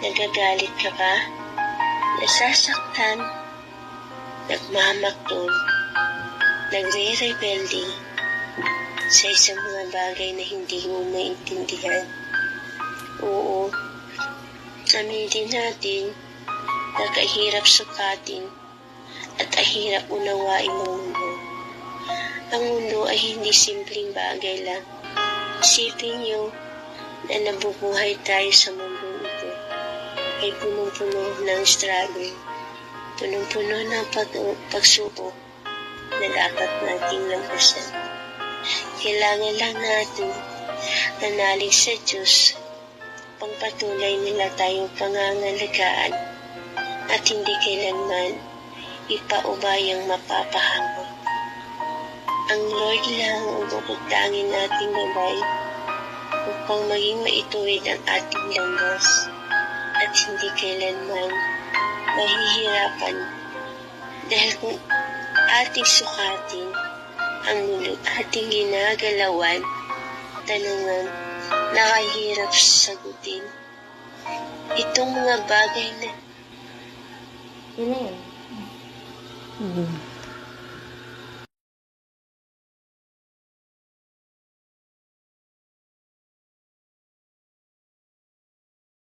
Nagagalit ka ba? Nasasaktan? Nagmamaktol? Nagre-rebelde sa isang mga bagay na hindi mo maintindihan? Oo, aminin natin na kahirap sukatin at ahirap unawain ng mundo. Ang mundo ay hindi simpleng bagay lang. Isipin niyo na nabubuhay tayo sa mundong ito ay punong-puno ng struggle, punong-puno ng pagsubok na dapat nating lambusan. Kailangan lang natin manalig sa Diyos upang patuloy nila tayong pangangalagaan at hindi kailanman ipaubayang mapapahamak. Ang Lord lang ang bubugtangin nating gabay upang maging maituwid ang ating landas at hindi kailanman mahihirapan dahil kung ating sukatin ang ating ginagalawan, tanungan, nakahirap sagutin. Itong mga bagay na Yun na yun.